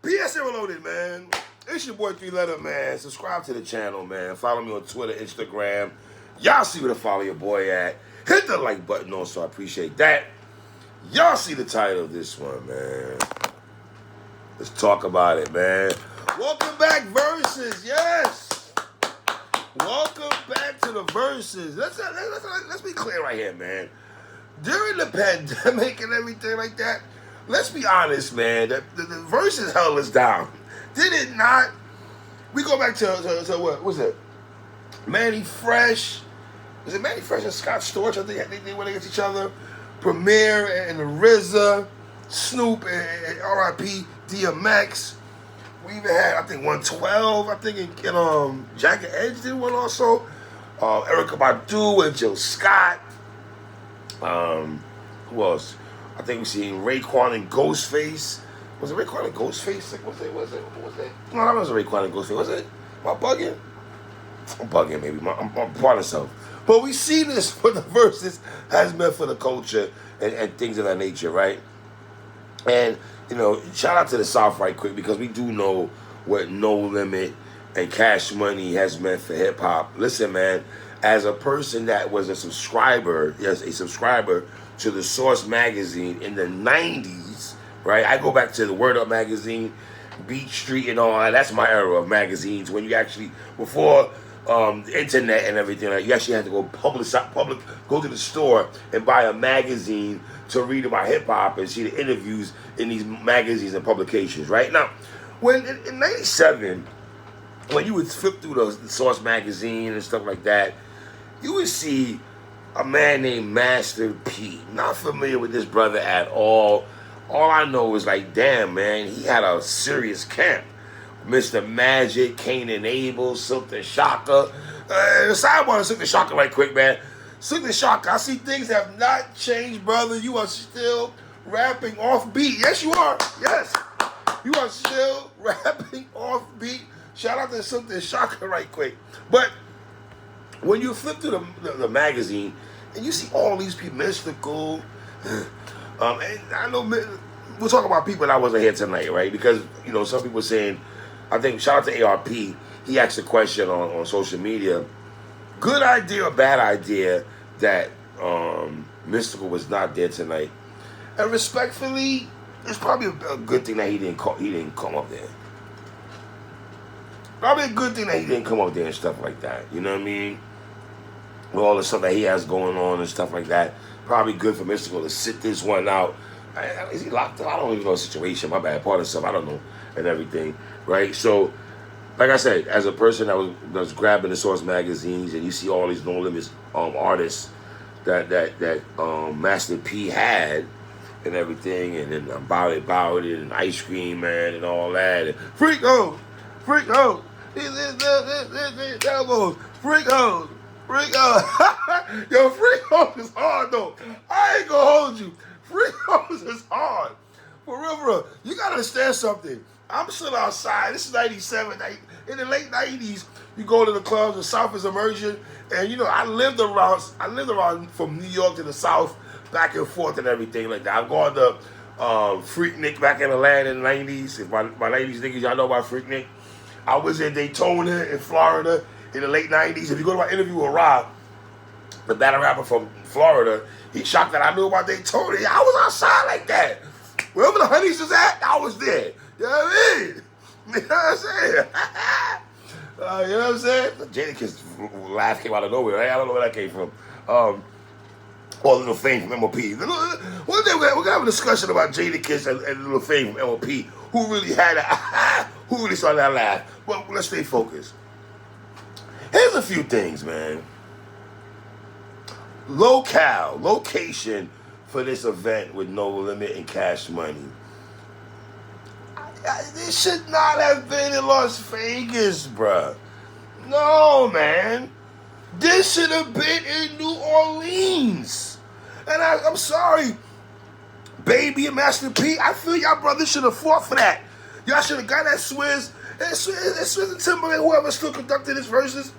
PS Reloaded, man. It's your boy 3 Letter, man. Subscribe to the channel, man. Follow me on Twitter, Instagram. Y'all see where to follow your boy at. Hit the like button also. I appreciate that. Y'all see the title of this one, man. Let's talk about it, man. Welcome back, Verzuz. Yes. Welcome back to the Verzuz. Let's be clear right here, man. During the pandemic and everything like that, let's be honest, man. The Verzuz held us down. Did it not? We go back to what was it? Manny Fresh. Was it Manny Fresh and Scott Storch? I think they went against each other. Premier and the RZA, Snoop and R.I.P. DMX. We even had, I think, 112. I think in Jagged Edge did one also. Erykah Badu and Jill Scott. Who else? I think we seen Raekwon and Ghostface. Was it Raekwon and Ghostface? Like, was it? No, that wasn't Raekwon and Ghostface. Was it? Am I bugging? I'm bugging, maybe. I'm part of myself. But we see this for the Verzuz has meant for the culture and things of that nature, right? And, you know, shout out to the South right quick, because we do know what No Limit and Cash Money has meant for hip-hop. Listen, man, as a person that was a subscriber to the Source magazine in the 90s, right? I go back to the Word Up magazine, Beat Street and all that. That's my era of magazines, when you actually, before the internet and everything, like, you actually had to go go to the store and buy a magazine to read about hip-hop and see the interviews in these magazines and publications, right? Now, when in 97, when you would flip through the Source magazine and stuff like that, you would see a man named Master P. Not familiar with this brother at all. All I know is, like, damn, man, he had a serious camp. Mr. Magic, Cain and Abel, Silk the Shocker. Sidebar to Silk the Shocker right quick, man. Silk the Shocker, I see things have not changed, brother. You are still rapping off beat. Yes, you are. Yes. You are still rapping off beat. Shout out to Silk the Shocker right quick. But when you flip through the magazine and you see all these people, Mystical, and I know we'll talk about people that wasn't here tonight, right? Because, you know, some people saying, I think, shout out to ARP, he asked a question on social media, good idea or bad idea that Mystical was not there tonight. And respectfully, it's probably a good thing that he didn't come up there. Probably a good thing that he didn't come up there and stuff like that. You know what I mean? With all the stuff that he has going on and stuff like that. Probably good for Mystical to sit this one out. Is he locked up? I don't even know the situation. My bad. Part of stuff. I don't know. And everything. Right? So, like I said, as a person that was grabbing the Source magazines and you see all these No Limits artists that Master P had and everything, and then Bout It, and Ice Cream Man and all that, and Freak Ho! Elbows, Freak Ho! Yo, Freak Ho is hard though. I ain't gonna hold you. Freak Ho is hard. For real. You gotta understand something. I'm still outside. This is 97. In the late 90s, you go to the clubs, the South is emerging, and you know, I lived around from New York to the South, back and forth and everything like that. I've gone to Freaknik back in Atlanta in the 90s. If my ladies niggas, y'all know about Freaknik. I was in Daytona in Florida in the late 90s. If you go to my interview with Rob, the battle rapper from Florida, he shocked that I knew about Daytona. I was outside like that. Wherever the honeys was at, I was there. You know what I mean? You know what I'm saying? You know what I'm saying? The Jadakiss laugh came out of nowhere. Right? I don't know where that came from. Or Lil Fame from MOP. One day we're gonna have a discussion about Jadakiss and Lil Fame from MOP. Who really had who really started that laugh? Well, let's stay focused. Here's a few things, man. Location for this event with No Limit and Cash Money. This should not have been in Las Vegas, bruh. No, man. This should have been in New Orleans. And I'm sorry, Baby and Master P, I feel y'all brothers should have fought for that. Y'all should have got that Swizz and Timberlake, whoever still conducted this Verzuz.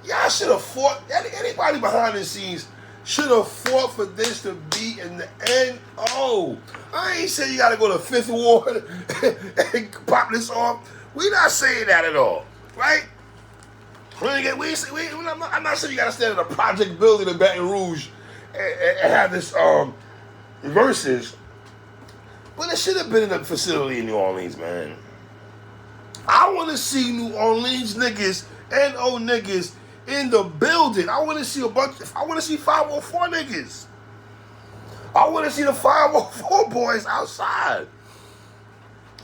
Y'all should have fought. Anybody behind the scenes should have fought for this to be in the end. Oh, I ain't saying you got to go to Fifth Ward and pop this off. We not saying that at all, right? I'm not saying you got to stand in a project building in Baton Rouge and have this Verzuz. But it should have been in a facility in New Orleans, man. I want to see New Orleans niggas, NO niggas, in the building. I want to see 504 niggas. I want to see the 504 boys outside.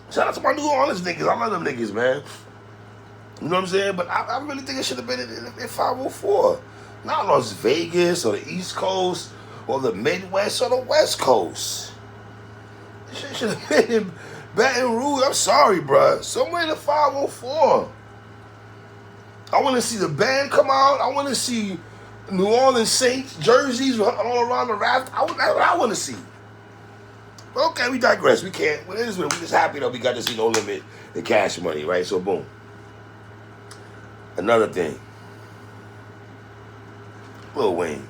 Shout out to my New Orleans niggas. I love them niggas, man. You know what I'm saying? But I really think it should have been in 504. Not Las Vegas or the East Coast or the Midwest or the West Coast. It should have been in Baton Rouge. I'm sorry, bro. Somewhere in the 504. I want to see the band come out. I want to see New Orleans Saints jerseys all around the raft. That's what I want to see. But okay, we digress. We can't. We're just happy that we got to see No Limit and Cash Money, right? So boom. Another thing. Lil Wayne.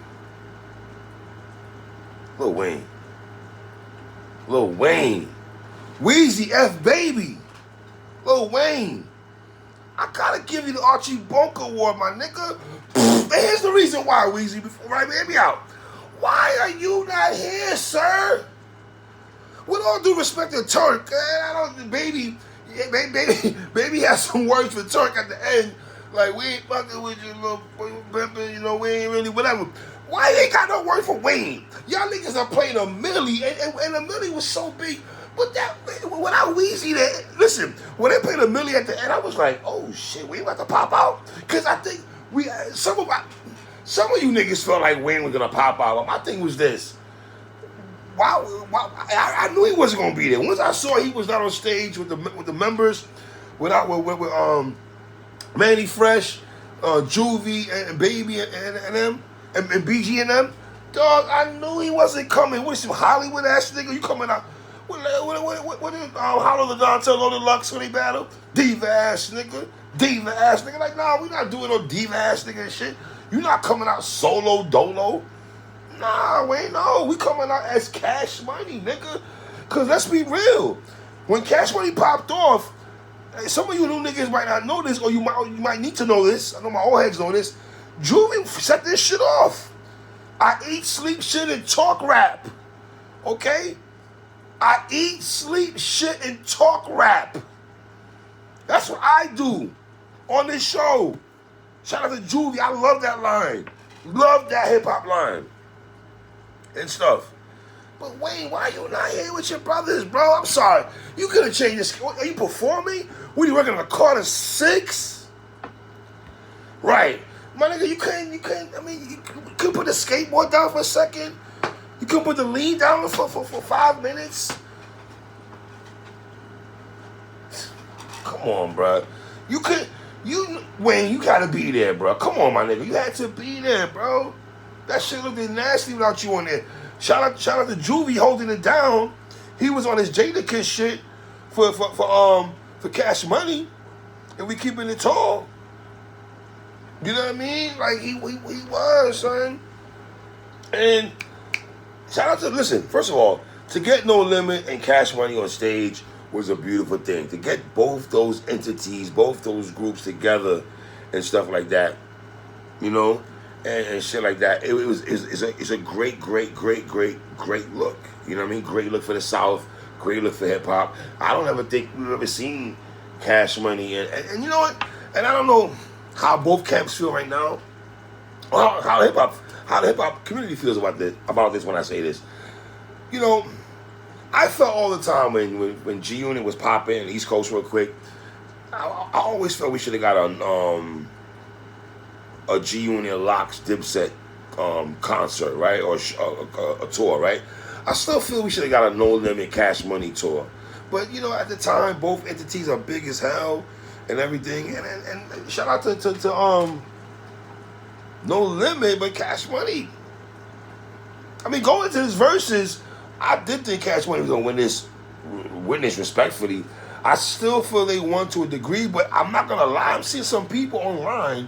Weezy F Baby. Lil Wayne. I gotta give you the Archie Bunker Award, my nigga. And here's the reason why, Weezy, right? Hear me out. Why are you not here, sir? With all due respect to Turk, baby has some words for Turk at the end. Like, we ain't fucking with you, little pimpin', you know, we ain't really, whatever. Why you ain't got no word for Wayne? Y'all niggas are playing a Millie, and a Millie was so big. But without Weezy there, listen, when they played a Millie at the end, I was like, oh shit, we about to pop out? Because I think some of you niggas felt like Wayne was gonna pop out. But my thing was this. I knew he wasn't gonna be there. Once I saw he was not on stage with the members, with Manny Fresh, Juvie and Baby and them, and BG and them, dog, I knew he wasn't coming. What is some Hollywood ass nigga? You coming out? What is Hollow the Dontel on the Lux when they battle? Diva ass nigga. Like, nah, we not doing no diva ass nigga and shit. You not coming out solo dolo. Nah, wait, no. We coming out as Cash Money, nigga. Cause let's be real. When Cash Money popped off, some of you new niggas might not know this, or you might need to know this. I know my old heads know this. Juvie set this shit off. I eat, sleep, shit, and talk rap. Okay? I eat, sleep, shit, and talk rap. That's what I do on this show. Shout out to Juvie. I love that line. Love that hip-hop line. And stuff. But Wayne, why you not here with your brothers, bro? I'm sorry. You could have changed this. Are you performing? What, are you working on a Carter 6? Right. My nigga, you couldn't, I mean, you couldn't put the skateboard down for a second? You couldn't put the lead down for 5 minutes? Come on, bro. Wayne, you gotta be there, bro. Come on, my nigga. You had to be there, bro. That shit looked nasty without you on there. Shout out to Juvie holding it down. He was on his Jadakiss shit for Cash Money, and we keeping it tall. You know what I mean? Like he was, son. And shout out to, listen, first of all, to get No Limit and Cash Money on stage was a beautiful thing. To get both those entities, both those groups together and stuff like that, you know, and shit like that. It's a great look. You know what I mean? Great look for the South, great look for hip hop. I don't ever think we've ever seen Cash Money and you know what? And I don't know how both camps feel right now. Or how the hip hop community feels about this when I say this. You know, I felt all the time when G Unit was popping and East Coast real quick, I always felt we should have got a G Unit Locks Dipset concert, right? Or a tour, right? I still feel we should have got a No Limit Cash Money tour. But, you know, at the time, both entities are big as hell and everything. And shout out to No Limit, but Cash Money. I mean, going into this Verzuz, I did think Cash Money was going to win this respectfully. I still feel they won to a degree, but I'm not going to lie. I'm seeing some people online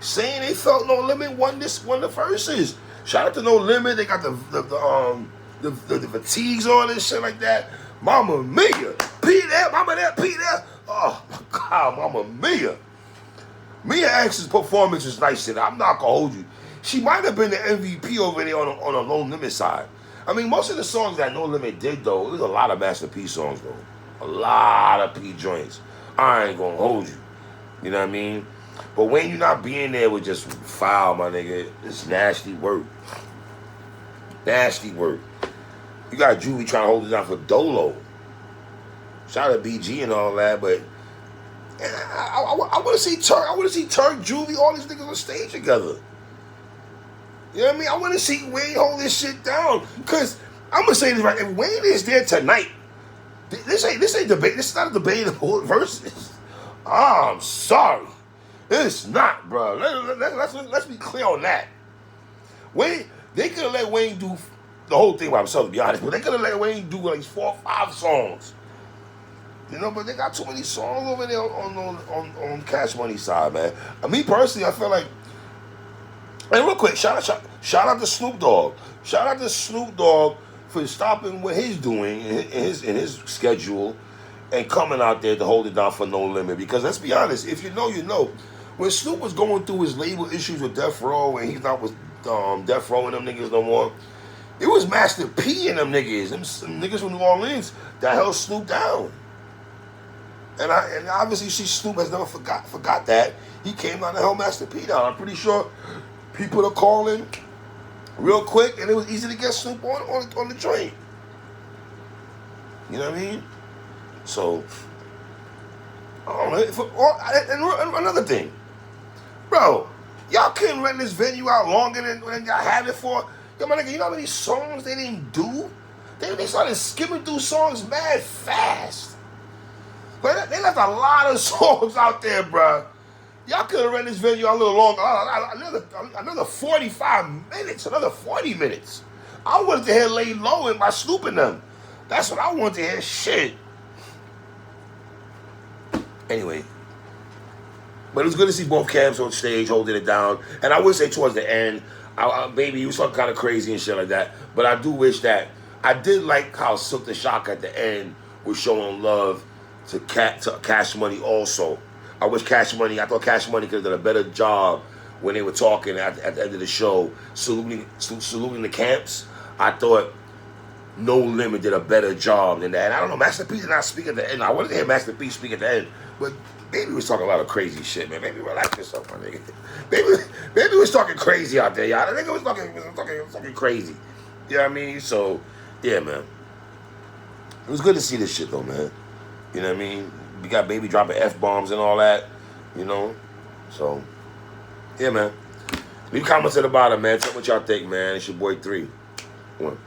saying they felt No Limit won the Verzuz. Shout out to No Limit. They got the fatigues on and shit like that. Mama Mia. P there, Mama there, P there. Oh my God, Mama Mia. Mia X's performance was nice today. I'm not gonna hold you. She might have been the MVP over there on a No Limit side. I mean, most of the songs that No Limit did, though, there's a lot of Master P songs, though. A lot of P joints. I ain't gonna hold you. You know what I mean? But when you not being there with just foul, my nigga, it's nasty work. Nasty work. You got Juvie trying to hold it down for Dolo. Shout out to BG and all that, but I want to see Turk. I want to see Turk, Juvie, all these niggas on stage together. You know what I mean? I want to see Wayne hold this shit down. Because I'm going to say this right. If Wayne is there tonight, this ain't debate. This is not a debatable versus. Oh, I'm sorry. It's not, bro. Let's be clear on that. Wayne, they could have let Wayne do the whole thing by himself, to be honest. But they could have let Wayne do like 4 or 5 songs. You know, but they got too many songs over there on Cash Money side, man. Me personally, I feel like. And real quick, shout out to Snoop Dogg. Shout out to Snoop Dogg for stopping what he's doing in his schedule and coming out there to hold it down for No Limit. Because let's be honest, if you know, you know. When Snoop was going through his label issues with Death Row and he's not with Death Row and them niggas no more, it was Master P and them niggas, them niggas from New Orleans that held Snoop down. And obviously Snoop has never forgot that. He came down to held Master P down. I'm pretty sure people are calling real quick, and it was easy to get Snoop on the train. You know what I mean? So, I don't know. And another thing, bro, y'all couldn't rent this venue out longer than y'all had it for. Yo, my nigga, you know how many songs they didn't do? They started skimming through songs mad fast. But they left a lot of songs out there, bro. Y'all could have rented this venue a little longer, another 45 minutes, another 40 minutes. I wanted to hear Lay Low and by Snoop and them. That's what I wanted to hear. Shit. Anyway. But it was good to see both camps on stage holding it down. And I would say towards the end, baby, you was talking kind of crazy and shit like that. But I do wish that, I did like how Silk the Shock at the end was showing love to Cash Money also. I thought Cash Money could have done a better job when they were talking at the end of the show, saluting the camps. I thought No Limit did a better job than that. And I don't know, Master P did not speak at the end. I wanted to hear Master P speak at the end, but Baby was talking a lot of crazy shit, man. Baby, relax yourself, my nigga. Baby was talking crazy out there, y'all. The nigga was talking crazy. You know what I mean? So, yeah, man. It was good to see this shit, though, man. You know what I mean? We got Baby dropping F-bombs and all that, you know? So, yeah, man. Leave comments at the bottom, man. Tell me what y'all think, man. It's your boy 3. 1.